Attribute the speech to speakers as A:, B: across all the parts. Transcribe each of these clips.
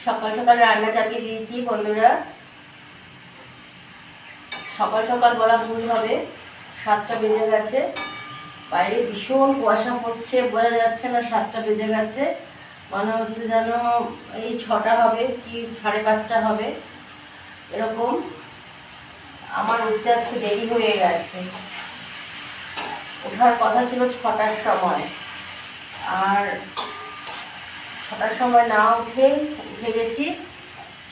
A: সকাল সকাল রান্না চাপিয়ে দিয়েছি বন্ধুরা। সকাল সকাল বলা ভুল হবে, 7টা বেজে গেছে। বাইরে ভীষণ কুয়াশা পড়ছে, বোঝা যাচ্ছে না 7টা বেজে গেছে। মনে হচ্ছে যেন এই 6টা হবে কি 5:30 হবে এরকম। আমার উঠতে আজকে দেরি হয়ে গেছে। ওঠার কথা ছিল 6টার সময়, আর 6টার সময় না উঠে গেছি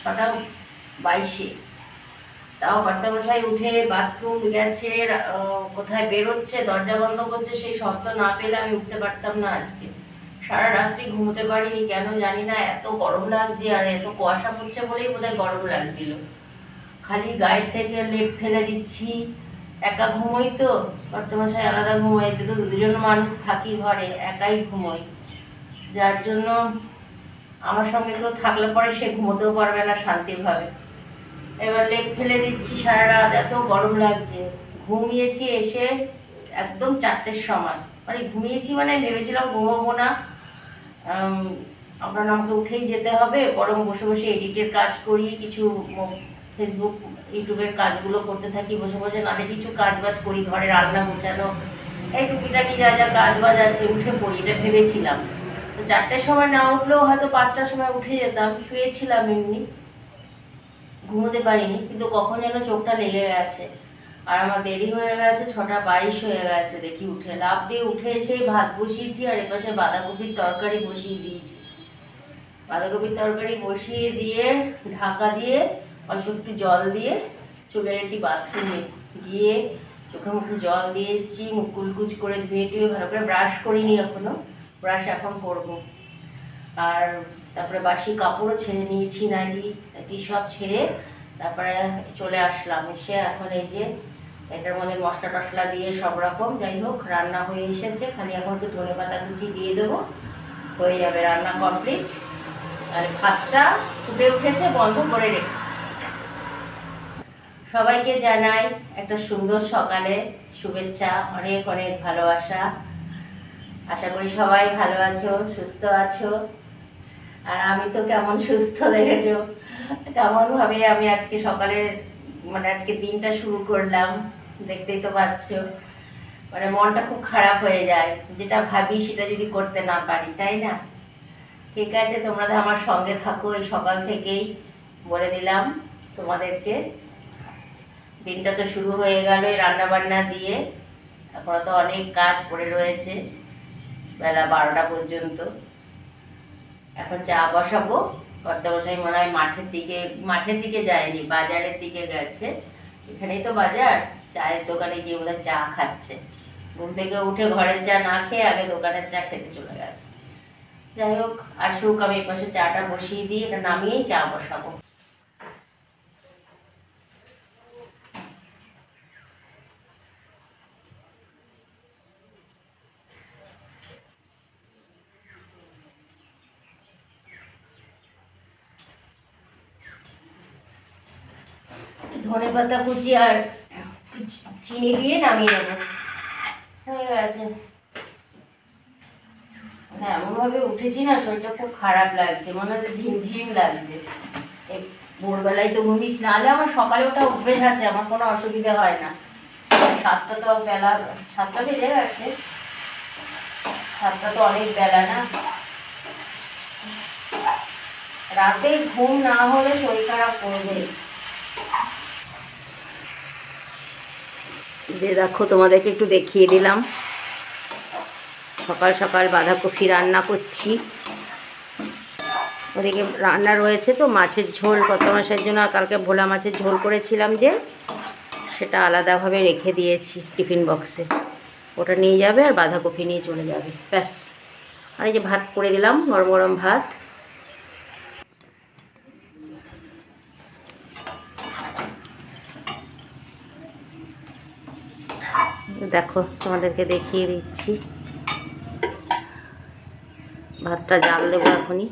A: 6:22। তাও কর্তামশাই উঠে বাথরুম গেছে, কোথায় বেরোচ্ছে, দরজা বন্ধ করছে, সেই শব্দ না পেলে আমি উঠতে পারতাম না আজকে। সারা রাত্রি ঘুমোতে পারিনি, কেন জানি না। এত গরম লাগছে, আর এত কুয়াশা পড়ছে বলেই বোধহয় গরম লাগছিল। খালি গায়ের থেকে লেপ ফেলে দিচ্ছি। একা ঘুমোই তো, কর্তামশাই আলাদা ঘুমোই, তো দুজন মানুষ থাকি ঘরে, একাই ঘুমোই। যার জন্য আমার সঙ্গে কেউ থাকলে পরে সে ঘুমোতেও পারবে না শান্তিভাবে। এবার লেপ ফেলে দিচ্ছি সারা রাত, এত গরম লাগছে। ঘুমিয়েছি এসে একদম 4টের সময়, মানে ঘুমিয়েছি মানে ভেবেছিলাম ঘুমাবো না, আপনার আমাকে উঠেই যেতে হবে, বরং বসে বসে এডিটের কাজ করি, কিছু ফেসবুক ইউটিউবের কাজগুলো করতে থাকি বসে বসে, নাহলে কিছু কাজ বাজ করি, ঘরে রান্না গোছানো, এই টুকিটাকি যা যা কাজ বাজ আছে উঠে পড়ি, এটা ভেবেছিলাম। তো 4টের সময় না উঠলেও হয়তো 5টার সময় উঠে যেতাম, শুয়েছিলাম এমনি, ঘুমোতে পারিনি, কিন্তু কখন যেন চোখটা লেগে গেছে। আর আমার দেরি হয়ে গেছে, 6:22 হয়ে গেছে। দেখি উঠে লাফ দিয়ে উঠে এসে ভাত বসিয়েছি, আর এপাশে বাঁধাকপির তরকারি বসিয়ে দিয়েছি। বাঁধাকপির তরকারি বসিয়ে দিয়ে ঢাকা দিয়ে অল্প একটু জল দিয়ে চলে গেছি বাথরুমে। গিয়ে চোখে মুখে জল দিয়ে এসেছি, মুখ কুলকুচ করে ধুয়ে টুয়ে ভালো করে, ব্রাশ করিনি এখনো, ব্রাশ এখন করব। আর তারপরে বাসি কাপড়ও ছেড়ে নিয়েছি, নাইটি সব ছেড়ে তারপরে চলে আসলাম। এসে এখন এই যে এটার মধ্যে মশলা টশলা দিয়ে সব রকম, যাই হোক রান্না হয়ে এসেছে, খালি এখন একটু ধনেপাতা কুচি দিয়ে দেবো, হয়ে যাবে রান্না কমপ্লিট। আর ভাতটা ফুটে উঠেছে, বন্ধ করে রেখে। সবাইকে জানাই একটা সুন্দর সকালে শুভেচ্ছা, অনেক অনেক ভালোবাসা। আশা করি সবাই ভালো আছো, সুস্থ আছো। আর আমি তো কেমন সুস্থ দেখেছো, কেমনভাবে আমি আজকে সকালে, মানে আজকে দিনটা শুরু করলাম, দেখতেই তো পাচ্ছ। মানে মনটা খুব খারাপ হয়ে যায়, যেটা ভাবি সেটা যদি করতে না পারি, তাই না? ঠিক আছে, তোমরা তো আমার সঙ্গে থাকো এই সকাল থেকেই, বলে দিলাম তোমাদেরকে। দিনটা তো শুরু হয়ে গেল এই রান্না বান্না দিয়ে, এখনো তো অনেক কাজ পড়ে রয়েছে, বেলা 12টা পর্যন্ত। এখন চা বসাবো। কর্তামশাই মনে হয় মাঠের দিকে যায়নি, বাজারের দিকে গেছে। এখানেই তো বাজার, চায়ের দোকানে গিয়ে বোধহয় চা খাচ্ছে। ঘুম থেকে উঠে ঘরের চা না খেয়ে আগে দোকানের চা খেতে চলে গেছে। যাই হোক, আসুক, আমি এই পাশে চাটা বসিয়ে দিই, এটা নামিয়েই চা বসাবো। ধনেপাতা কুচি আর চিনি দিয়ে নামিয়ে নেবো, হয়ে গেছে। এমনভাবে উঠেছি না, শরীরটা খুব খারাপ লাগছে, মনে হচ্ছে ঝিমঝিম লাগছে। এই ভোরবেলায় তো ঘুমিয়েছি, নাহলে আমার সকালে ওটা অভ্যেস আছে, আমার কোনো অসুবিধা হয় না। 7টা তো বেলা, 7টা বেজে গেছে, 7টা তো অনেক বেলা না। রাতে ঘুম না হলে শরীর খারাপ করবে। যে দেখো, তোমাদেরকে একটু দেখিয়ে দিলাম, সকাল সকাল বাঁধাকপি রান্না করছি। ওদিকে রান্না রয়েছে তো মাছের ঝোল, কত মাসের জন্য কালকে ভোলা মাছের ঝোল করেছিলাম যে, সেটা আলাদাভাবে রেখে দিয়েছি টিফিন বক্সে, ওটা নিয়ে যাবে আর বাঁধাকপি নিয়ে চলে যাবে, ব্যাস। আর এই যে ভাত করে দিলাম, গরম গরম ভাত। দেখো, তোমাদেরকে দেখিয়ে দিচ্ছি, ভাতটা জাল দেবো এখনই।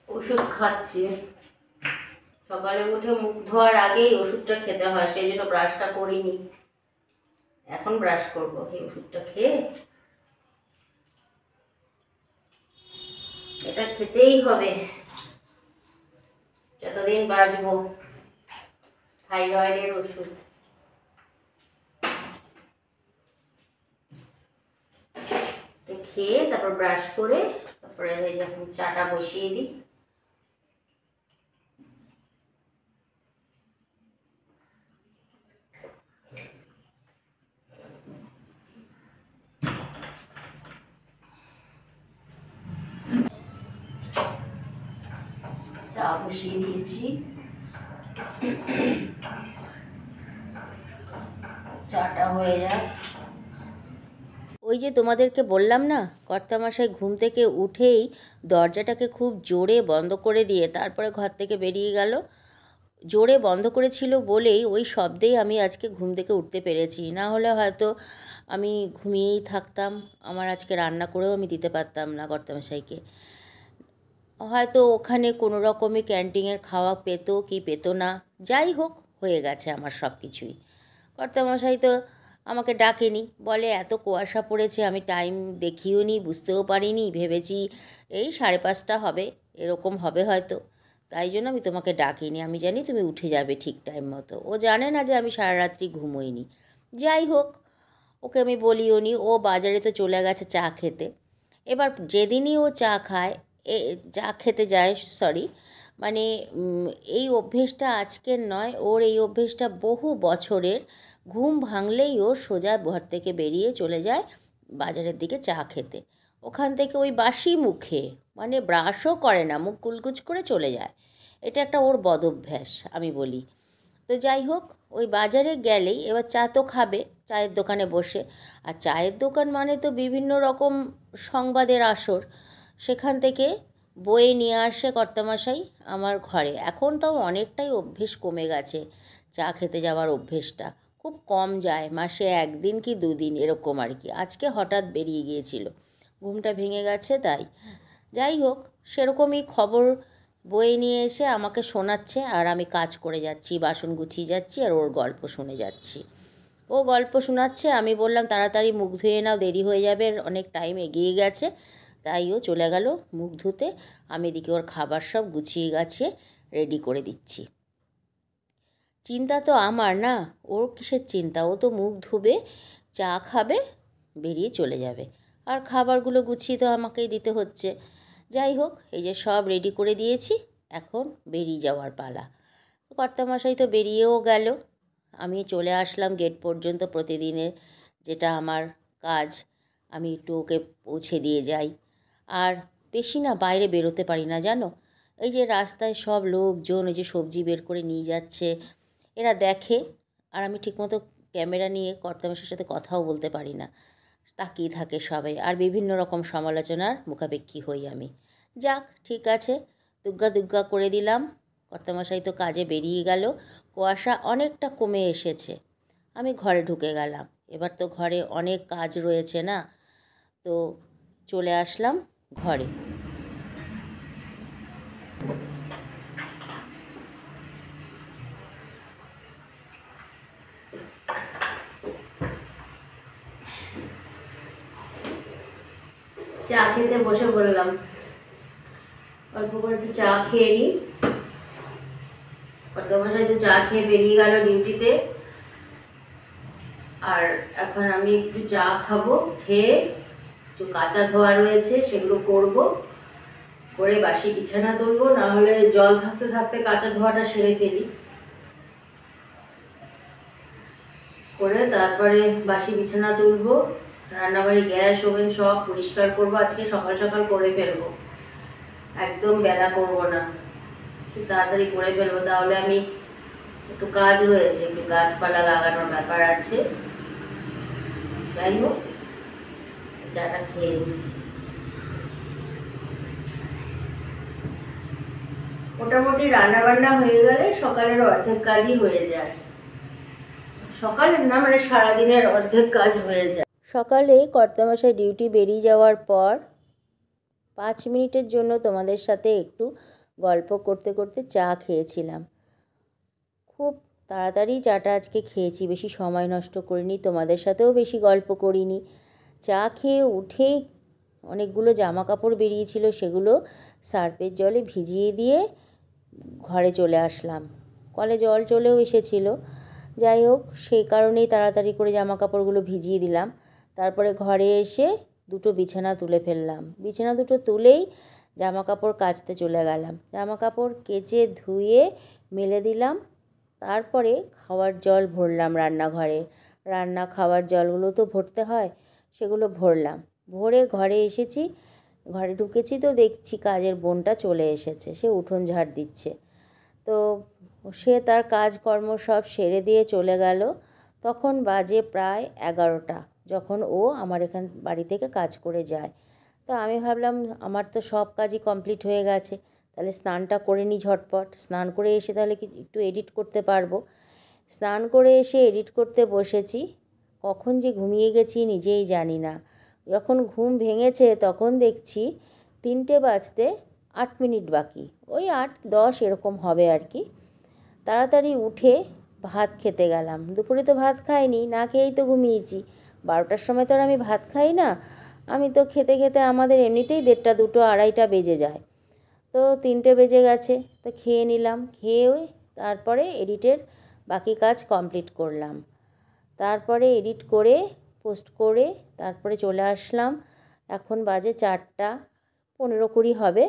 A: ওষুধ খাচ্ছি, সকালে উঠে মুখ ধোয়ার আগেই ওষুধটা খেতে হয়, সেই জন্য ব্রাশটা করিনি, এখন ব্রাশ করবো এই ওষুধটা খেয়ে। এটা খেতেই হবে যতদিন বাঁচবো। থাইরয়েডের ওষুধ। খেয়ে তারপর ব্রাশ করে তারপরে এই যখন চাটা বসিয়ে দিই। চা বসিয়ে দিয়েছি, চাটা হয়ে যায়। ওই যে তোমাদেরকে বললাম না, কর্তামশাই ঘুম থেকে উঠেই দরজাটাকে খুব জোরে বন্ধ করে দিয়ে তারপরে ঘর থেকে বেরিয়ে গেল। জোরে বন্ধ করেছিল বলেই ওই শব্দেই আমি আজকে ঘুম থেকে উঠতে পেরেছি, না হলে হয়তো আমি ঘুমিয়েই থাকতাম। আমার আজকে রান্না করেও আমি দিতে পারতাম না কর্তামশাইকে। হয়তো ওখানে কোনো রকমই ক্যান্টিনের খাওয়া পেতো কি পেতো না, যাই হোক হয়ে গেছে আমার সব কিছুই। কর্তামশাই তো আমাকে ডাকেনি, বলে এত কুয়াশা পড়েছে, আমি টাইম দেখিও নি, বুঝতেও পারিনি, ভেবেছি এই 5:30 হবে, এরকম হবে হয়তো, তাই জন্য আমি তোমাকে ডাকিনি। আমি জানি তুমি উঠে যাবে ঠিক টাইম মতো। ও জানে না যে আমি সারা রাত্রি ঘুমোইনি। যাই হোক, ওকে আমি বলিও নি। ও বাজারে তো চলে গেছে চা খেতে। এবার যেদিনই ও চা খায়, চা খেতে যায়, সরি, মানে এই অভ্যেসটা আজকের নয়, ওর এই অভ্যেসটা বহু বছরের। ঘুম ভাঙলেই ও সোজা ঘর থেকে বেরিয়ে চলে যায় বাজারের দিকে চা খেতে। ওখান থেকে ওই বাসি মুখে, মানে ব্রাশও করে না, মুখ কুলকুচ করে চলে যায়। এটা একটা ওর বদঅভ্যাস আমি বলি। তো যাই হোক, ওই বাজারে গেলেই এবার চা তো খাবে চায়ের দোকানে বসে। আর চায়ের দোকান মানে তো বিভিন্ন রকম সংবাদের আসর। সেখান থেকে বয়ে নিয়ে আসে কর্তামশাই আমার ঘরে। এখন তাও অনেকটাই অভ্যেস কমে গেছে, চা খেতে যাওয়ার অভ্যেসটা খুব কম যায়, মাসে 1 দিন কি 2 দিন এরকম আর কি। আজকে হঠাৎ বেরিয়ে গিয়েছিল, ঘুমটা ভেঙে গেছে তাই। যাই হোক, সেরকমই খবর বয়ে নিয়ে এসে আমাকে শোনাচ্ছে, আর আমি কাজ করে যাচ্ছি, বাসন গুছিয়ে যাচ্ছি, আর ওর গল্প শুনে যাচ্ছি। ও গল্প শোনাচ্ছে, আমি বললাম তাড়াতাড়ি মুখ ধুয়ে নাও, দেরি হয়ে যাবে, অনেক টাইম এগিয়ে গেছে। তাই ও চলে গেল মুখ ধুতে। আমি এদিকে ওর খাবার সব গুছিয়ে গাছিয়ে রেডি করে দিচ্ছি। চিন্তা তো আমার না, ওর কিসের চিন্তা? ও তো মুখ ধুবে, চা খাবে, বেরিয়ে চলে যাবে, আর খাবারগুলো গুছিয়ে তো আমাকেই দিতে হচ্ছে। যাই হোক, এই যে সব রেডি করে দিয়েছি, এখন বেরিয়ে যাওয়ার পালা। কর্তামশাই তো বেরিয়েও গেল। আমি চলে আসলাম গেট পর্যন্ত। প্রতিদিনের যেটা আমার কাজ, আমি একটু ওকে পৌঁছে দিয়ে যাই। আর বেশি না বাইরে বেরোতে পারি না জানো। এই যে রাস্তায় সব লোকজন এই যে সবজি বের করে নিয়ে যাচ্ছে, এরা দেখে, আর আমি ঠিকমতো ক্যামেরা নিয়ে কর্তামশাইয়ের সাথে কথাও বলতে পারি না। তাকিয়ে থাকে সবাই, আর বিভিন্ন রকম সমালোচনার মুখাপেক্ষী হই আমি। যাক, ঠিক আছে, দুগ্গা দুগ্গা করে দিলাম। কর্তামশাই তো কাজে বেরিয়ে গেল, কুয়াশা অনেকটা কমে এসেছে। আমি ঘরে ঢুকে গেলাম। এবার তো ঘরে অনেক কাজ রয়েছে না, তো চলে আসলাম ঘরে। চা খেতে বসে পড়লাম, অল্প করে একটু চা খেয়ে নিই। কর্তামশাই তো চা খেয়ে বেরিয়ে গেল ডিউটিতে, আর এখন আমি একটু চা খাবো। খেয়ে একটু কাঁচা ধোয়া রয়েছে সেগুলো করব, করে বাসি বিছানা তুলবো, না হলে জল থাকতে থাকতে কাঁচা ধোয়াটা সেরে ফেলি। করে তারপরে বাসি বিছানা তুলবো, রান্নাবাড়ি গ্যাস ওভেন সব পরিষ্কার করবো। আজকে সকাল সকাল করে ফেলবো, একদম বেলা করবো না, একটু তাড়াতাড়ি করে ফেলবো। তাহলে আমি একটু কাজ রয়েছে, একটু গাছপালা লাগানোর ব্যাপার আছে। যাই হোক, চাটা খেয়ে নিই। মোটামুটি রান্না বান্না হয়ে গেলে সকালের অর্ধেক কাজই হয়ে যায়। সকালের না, মানে সারাদিনের অর্ধেক কাজ হয়ে যায়। সকালে কর্তামশাই ডিউটি বেরিয়ে যাওয়ার পর 5 মিনিটের জন্য তোমাদের সাথে একটু গল্প করতে করতে চা খেয়েছিলাম। খুব তাড়াতাড়ি চাটা আজকে খেয়েছি, বেশি সময় নষ্ট করিনি, তোমাদের সাথেও বেশি গল্প করিনি। চা খেয়ে উঠেই
B: অনেকগুলো জামা কাপড় বেরিয়েছিল, সেগুলো সার্ফের জলে ভিজিয়ে দিয়ে ঘরে চলে আসলাম। কলে জল চলেও এসেছিলো, যাই হোক সেই কারণেই তাড়াতাড়ি করে জামা কাপড়গুলো ভিজিয়ে দিলাম। তারপরে ঘরে এসে দুটো বিছানা তুলে ফেললাম। বিছানা দুটো তুলেই জামা কাপড় কাচতে চলে গেলাম। জামা কাপড় কেচে ধুয়ে মেলে দিলাম। তারপরে খাওয়ার জল ভরলাম রান্নাঘরে। খাওয়ার জলগুলো তো ভরতে হয়, সেগুলো ভরলাম। ভরে ঘরে এসেছি, ঘরে ঢুকেছি তো দেখছি কাজের বোনটা চলে এসেছে, সে উঠোন ঝাড় দিচ্ছে। তো সে তার কাজকর্ম সব সেরে দিয়ে চলে গেল। তখন বাজে প্রায় 11টা, যখন ও আমার বাড়ি থেকে কাজ করে যায়। তো আমি ভাবলাম আমার তো সব কাজই কমপ্লিট হয়ে গেছে, তাহলে স্নানটা করে নিই ঝটপট। স্নান করে এসে তাহলে কি একটু এডিট করতে পারবো। স্নান করে এসে এডিট করতে বসেছি, কখন যে ঘুমিয়ে গেছি নিজেই জানি না। যখন ঘুম ভেঙেছে তখন দেখছি 3টে বাজতে 8 মিনিট বাকি, ওই 8-10 এরকম হবে আর কি। তাড়াতাড়ি উঠে ভাত খেতে গেলাম। দুপুরে তো ভাত খাইনি, না খেয়েই তো ঘুমিয়েছি। 12টার সময় তো আর আমি ভাত খাই না। আমি তো খেতে খেতে আমাদের এমনিতেই 1:30, 2, 2:30 বেজে যায়। তো 3টে বেজে গেছে, তো খেয়ে নিলাম। খেয়ে তারপরে এডিটের বাকি কাজ কমপ্লিট করলাম। তারপরে এডিট করে পোস্ট করে তারপরে চলে আসলাম। এখন বাজে 4টা 15-20 হবে।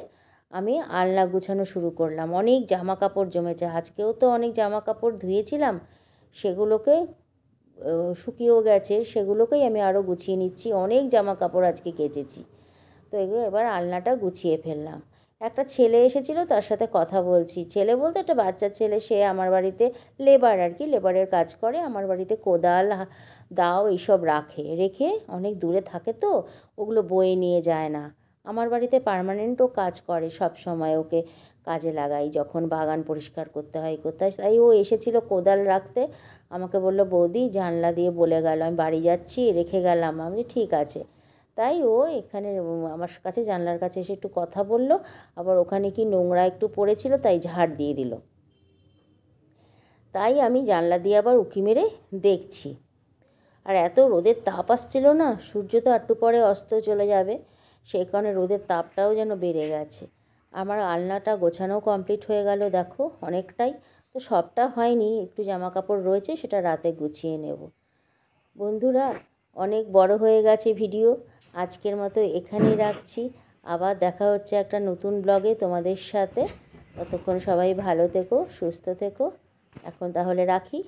B: আমি আলনা গুছানো শুরু করলাম। অনেক জামা কাপড় জমেছে, আজকেও তো অনেক জামা কাপড় ধুয়েছিলাম, সেগুলোকে শুকিয়েও গেছে, সেগুলোকেই আমি আরও গুছিয়ে নিচ্ছি। অনেক জামা কাপড় আজকে কেচেছি। তো এগুলো এবার আলনাটা গুছিয়ে ফেললাম। একটা ছেলে এসেছিলো, তার সাথে কথা বলছি। ছেলে বলতে একটা বাচ্চা ছেলে, সে আমার বাড়িতে লেবার আর কি, লেবারের কাজ করে। আমার বাড়িতে কোদাল দাও এইসব রেখে অনেক দূরে থাকে, তো ওগুলো বয়ে নিয়ে যায় না। আমার বাড়িতে পার্মানেন্টও কাজ করে, সব সময় ওকে কাজে লাগাই, যখন বাগান পরিষ্কার করতে হয় তাই ও এসেছিলো কোদাল রাখতে। আমাকে বলল, বৌদি জানলা দিয়ে বলে গেল আমি বাড়ি যাচ্ছি, রেখে গেলাম। আমি ঠিক আছে। তাই ও এখানে আমার কাছে জানলার কাছে এসে একটু কথা বলল, আবার ওখানে কি নোংরা একটু পড়েছিল, তাই ঝাড় দিয়ে দিল। তাই আমি জানলা দিয়ে আবার উঁকি মেরে দেখছি। আর এত রোদের তাপ আসছিল না, সূর্য তো একটু পরে অস্ত চলে যাবে, সেই কারণে রোদের তাপটাও যেন বেড়ে গেছে। আমার আলনাটা গোছানো কমপ্লিট হয়ে গেল, দেখো অনেকটাই। তো সবটা হয়নি, একটু জামা কাপড় রয়েছে, সেটা রাতে গুছিয়ে নেব। বন্ধুরা, অনেক বড় হয়ে গেছে ভিডিও, আজকের মতো এখানেই রাখছি। আবার দেখা হচ্ছে একটা নতুন ব্লগে তোমাদের সাথে। ততক্ষণ সবাই ভালো থেকো, সুস্থ থেকো। এখন তাহলে রাখি।